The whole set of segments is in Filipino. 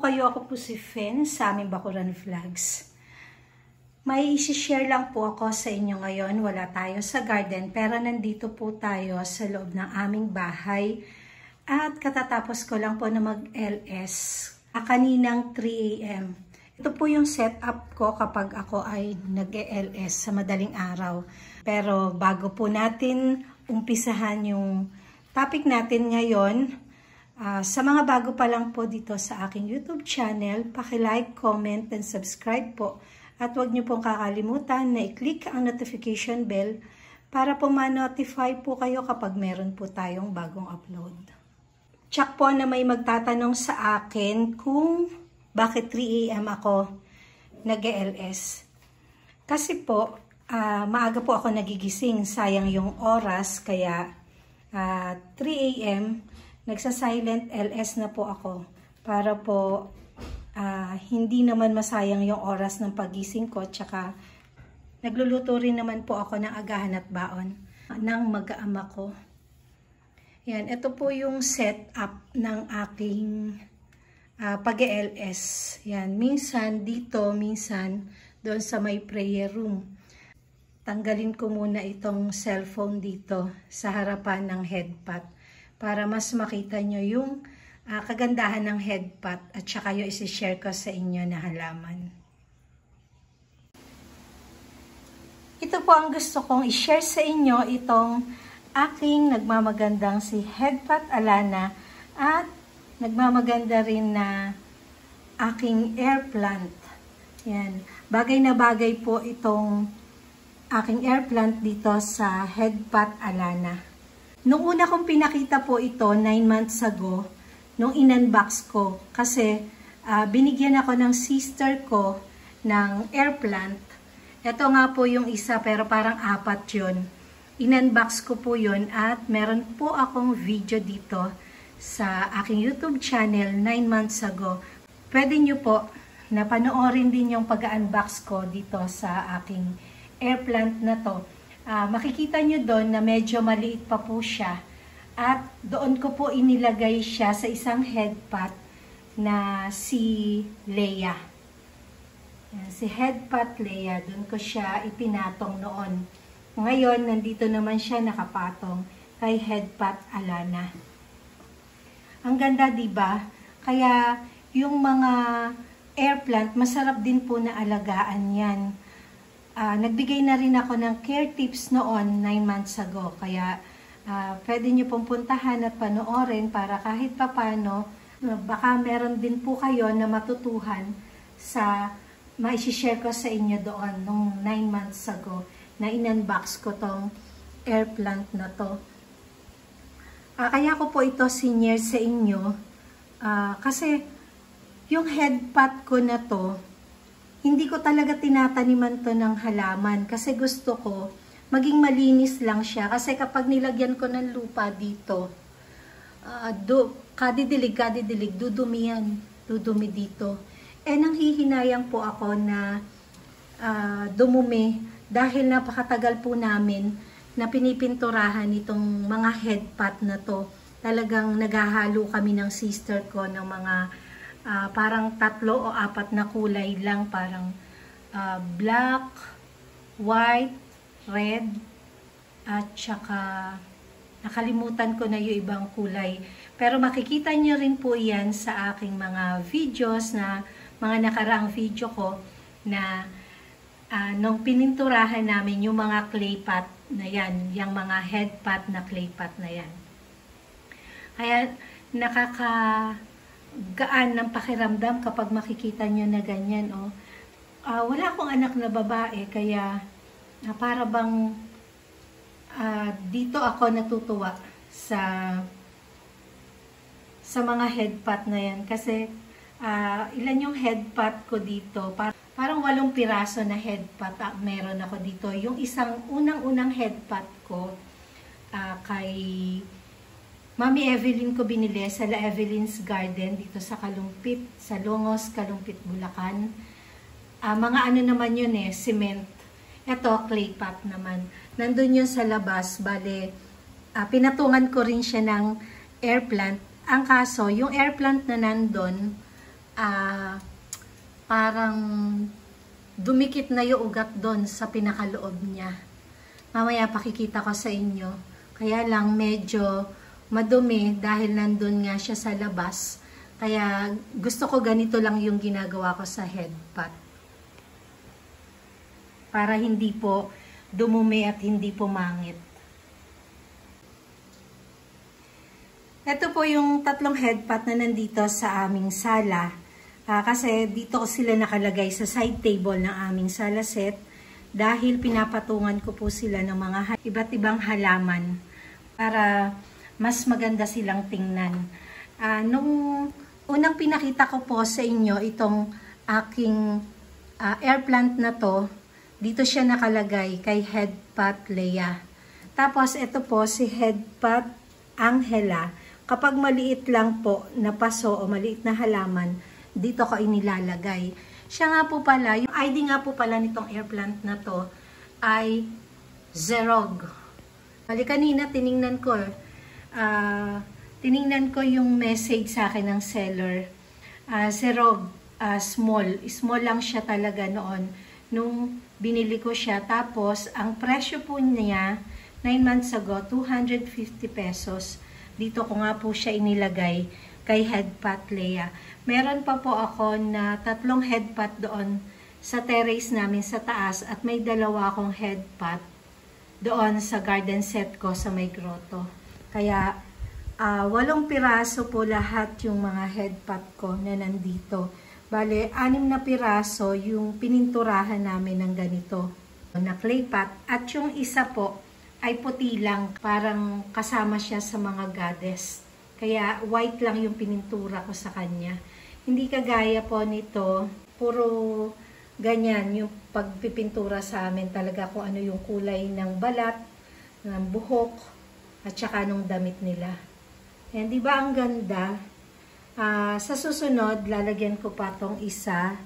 kayo, ako po si Fen sa aming Bakuran Vlogs. May isi-share lang po ako sa inyo ngayon. Wala tayo sa garden pero nandito po tayo sa loob ng aming bahay. At katatapos ko lang po na mag-LS kaninang 3 AM. Ito po yung setup ko kapag ako ay nag-LS sa madaling araw. Pero bago po natin umpisahan yung topic natin ngayon, sa mga bago pa lang po dito sa aking YouTube channel, paki-like, comment, and subscribe po. At huwag niyo pong kakalimutan na i-click ang notification bell para po ma-notify po kayo kapag meron po tayong bagong upload. Tsak po na may magtatanong sa akin kung bakit 3 AM ako nag-LS. Kasi po, maaga po ako nagigising, sayang yung oras, kaya 3 AM, nagsa-silent LS na po ako para po hindi naman masayang yung oras ng pagising ko. Tsaka nagluluto rin naman po ako ng agahan at baon ng mag-aama ko. Yan, ito po yung setup ng aking pag-LS. Yan, minsan dito, minsan doon sa may prayer room. Tanggalin ko muna itong cellphone dito sa harapan ng headpat para mas makita nyo yung kagandahan ng headpat at saka yung isi-share ko sa inyo na halaman. Ito po ang gusto kong i-share sa inyo, itong aking nagmamagandang si Headpat Alana at nagmamaganda rin na aking air plant. Yan. Bagay na bagay po itong aking air plant dito sa Headpat Alana. Nung una kong pinakita po ito 9 months ago, nung in-unbox ko, kasi binigyan ako ng sister ko ng air plant. Ito nga po yung isa pero parang 4 yun. In-unbox ko po yun at meron po akong video dito sa aking YouTube channel 9 months ago. Pwede nyo po na panoorin din yung pag-unbox ko dito sa aking air plant na to. Makikita nyo doon na medyo maliit pa po siya. At doon ko po inilagay siya sa isang headpat na si Leia. Si Headpat Leia, doon ko siya ipinatong noon. Ngayon, nandito naman siya nakapatong kay Headpat Alana. Ang ganda, diba? Kaya yung mga air plant, masarap din po na alagaan yan. Nagbigay na rin ako ng care tips noon 9 months ago. Kaya pwede nyo pong puntahan at panoorin para kahit papano, baka meron din po kayo na matutuhan sa ma-share ko sa inyo doon nung 9 months ago na in-unbox ko tong air plant na to. Kaya ko po ito senior sa inyo kasi yung headpat ko na to, hindi ko talaga tinataniman to ng halaman kasi gusto ko maging malinis lang siya. Kasi kapag nilagyan ko ng lupa dito, kadidilig, dudumi yan. Dudumi dito. Nanghihinayang po ako na dumumi dahil napakatagal po namin na pinipinturahan itong mga headpat na to. Talagang naghahalo kami ng sister ko ng mga parang 3 o 4 na kulay lang, parang black, white, red, at saka nakalimutan ko na yung ibang kulay. Pero makikita nyo rin po yan sa aking mga videos, na mga nakaraang video ko na nung pininturahan namin yung mga clay pot na yan, yung mga headpat na clay pot na yan. Kaya nakakagaan ng pakiramdam kapag makikita nyo na ganyan. Wala akong anak na babae, kaya para bang dito ako natutuwa sa mga headpat na yan. Kasi ilan yung headpat ko dito? Parang 8 piraso na headpat meron ako dito. Yung isang unang headpat ko kay Mami Evelyn ko binili sa La Evelyn's Garden dito sa Kalumpit, sa Longos, Kalumpit, Bulacan. Mga ano naman yun cement. Ito, clay pot naman. Nandun yun sa labas, bale, pinatungan ko rin siya ng air plant. Ang kaso, yung air plant na nandun, parang dumikit na yung ugat doon sa pinakaloob niya. Mamaya pakikita ko sa inyo. Kaya lang medyo madumi dahil nandun nga siya sa labas. Kaya gusto ko ganito lang yung ginagawa ko sa headpat. Para hindi po dumumi at hindi pumangit. Ito po yung tatlong headpat na nandito sa aming sala. Kasi dito sila nakalagay sa side table ng aming sala set. Dahil pinapatungan ko po sila ng mga iba't ibang halaman para mas maganda silang tingnan. Nung unang pinakita ko po sa inyo itong aking air plant na to, dito siya nakalagay kay Headpat Leia. Tapos ito po si Headpat Angela. Kapag maliit lang po na paso o maliit na halaman, dito ko inilalagay. Siya nga po pala, yung ID nga po pala nitong air plant na to ay Zerog. Bali kanina tiningnan ko yung message sa akin ng seller. Zerog, small. Small lang siya talaga noon nung binili ko siya. Tapos, ang presyo po niya 9 months ago, 250 pesos. Dito ko nga po siya inilagay kay Headpat Leia. Meron pa po ako na 3 headpat doon sa terrace namin sa taas at may 2 akong headpat doon sa garden set ko sa may grotto. Kaya 8 piraso po lahat yung mga headpat ko na nandito. Bale, 6 na piraso yung pininturahan namin ng ganito na clay pot at yung isa po ay puti lang, parang kasama siya sa mga goddess. Kaya white lang yung pinintura ko sa kanya. Hindi kagaya po nito, puro ganyan yung pagpipintura sa amin talaga kung ano yung kulay ng balat, ng buhok, at saka nung damit nila. Ayan, di ba ang ganda? Sa susunod, lalagyan ko pa tong isa.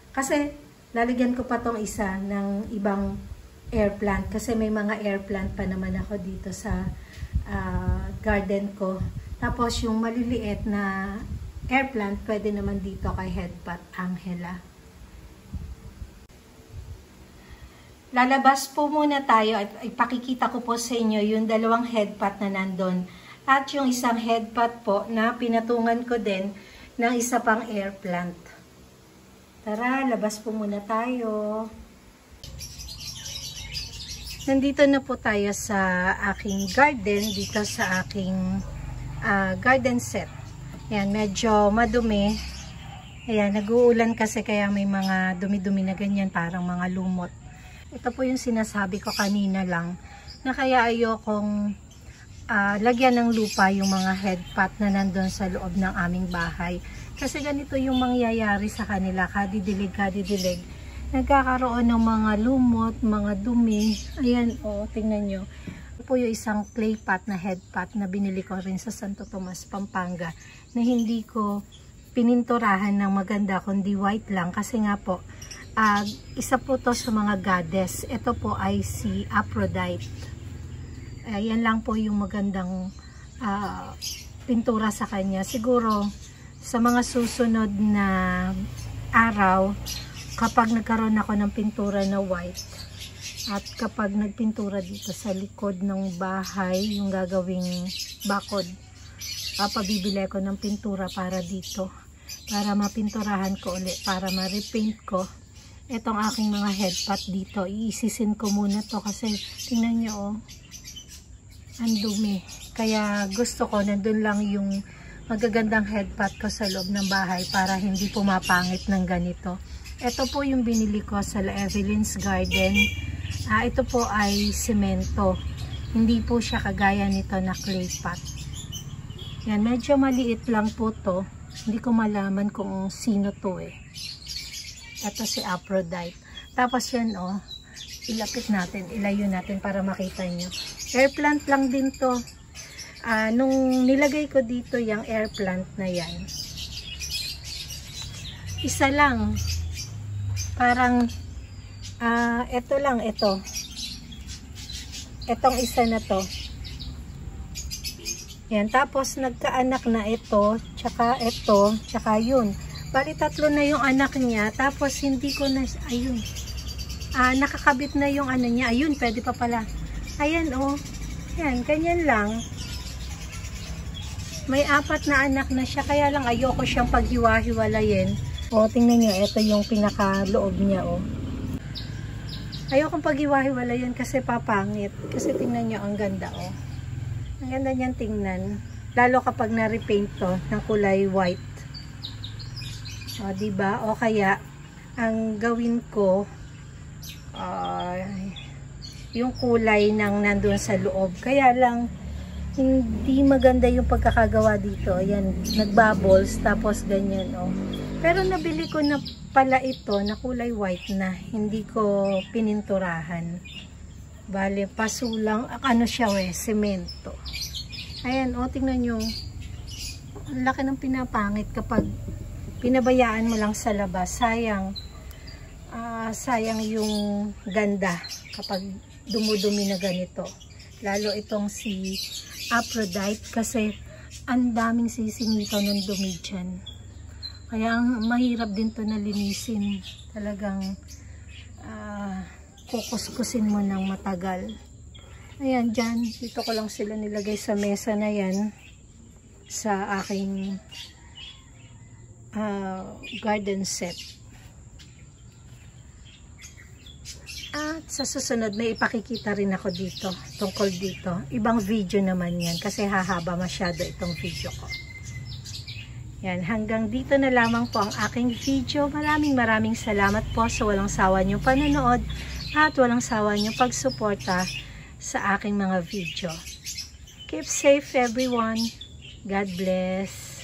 Kasi, lalagyan ko pa tong isa ng ibang air plant. Kasi may mga air plant pa naman ako dito sa garden ko. Tapos, yung maliliit na air plant, pwede naman dito kay Headpat Angela. Lalabas po muna tayo at ipakikita ko po sa inyo yung 2 headpat na nandun. At yung isang headpat po na pinatungan ko din ng isa pang air plant. Tara, labas po muna tayo. Nandito na po tayo sa aking garden, dito sa aking garden set. Ayan, medyo madumi. Ayan, nag-uulan kasi kaya may mga dumi-dumi na ganyan, parang mga lumot. Ito po yung sinasabi ko kanina lang, na kaya ayokong lagyan ng lupa yung mga headpat na nandun sa loob ng aming bahay. Kasi ganito yung mangyayari sa kanila, kadidilig. Nagkakaroon ng mga lumot, mga dumi. Ayan, tingnan nyo. Ito po yung isang clay pot na headpat na binili ko rin sa Santo Tomas, Pampanga, na hindi ko pininturahan ng maganda, kundi white lang. Kasi nga po, isa po to sa mga goddess. Ito po ay si Aphrodite. Yan lang po yung magandang pintura sa kanya. Siguro, sa mga susunod na araw, kapag nagkaroon ako ng pintura na white, at kapag nagpintura dito sa likod ng bahay, yung gagawing bakod, pabibili ko ng pintura para dito, para mapinturahan ko ulit, para ma-repaint ko itong aking mga headpat dito. Iisisin ko muna to kasi tingnan nyo, ang dumi. Kaya gusto ko nandun lang yung magagandang headpat ko sa loob ng bahay para hindi pumapangit ng ganito. Ito po yung binili ko sa La Evelyn's Garden. Ito po ay semento. Hindi po siya kagaya nito na clay pot. Yan, medyo maliit lang po to. Hindi ko malaman kung sino to eh. Ito si Aphrodite. Tapos yan ilapit natin, ilayo natin para makita nyo. Air plant lang din to. Nung nilagay ko dito yung air plant na yan, isa lang. Parang ito lang, ito. Itong isa na to. Yan, tapos nagkaanak na ito, tsaka yun. Bali, 3 na yung anak niya. Tapos, hindi ko na, ayun. Nakakabit na yung ano niya. Ayun, pwede pa pala. Ayan, oh. Yan, ganyan lang. May 4 na anak na siya. Kaya lang, ayoko siyang paghiwa-hiwalayin. O, tingnan niyo. Ito yung pinakaloob niya, oh. Ayokong paghiwa-hiwalayin kasi papangit. Kasi tingnan niyo, ang ganda, oh. Ang ganda niyan tingnan. Lalo kapag na-repaint to ng kulay white. O, diba? O kaya, ang gawin ko, yung kulay ng nandun sa loob. Kaya lang, hindi maganda yung pagkakagawa dito. Ayan, nagbubbles, tapos ganyan, oh. Pero nabili ko na pala ito na kulay white na. Hindi ko pininturahan. Bale, pasulang, ano siya semento. Ayan, oh, tingnan nyo. Ang laki ng pinapangit kapag pinabayaan mo lang sa labas. Sayang. Sayang yung ganda kapag dumudumi na ganito. Lalo itong si Aphrodite kasi ang daming sisingito ng dumi dyan. Kaya mahirap din to na linisin. Talagang kukuskusin mo ng matagal. Ayan, dyan. Dito ko lang sila nilagay sa mesa na yan. Sa aking garden set. At sa susunod, may ipakikita rin ako dito. Tungkol dito. Ibang video naman yan. Kasi hahaba masyado itong video ko. Yan. Hanggang dito na lamang po ang aking video. Maraming salamat po sa walang sawa niyong panonood. At walang sawa niyong pagsuporta sa aking mga video. Keep safe everyone. God bless.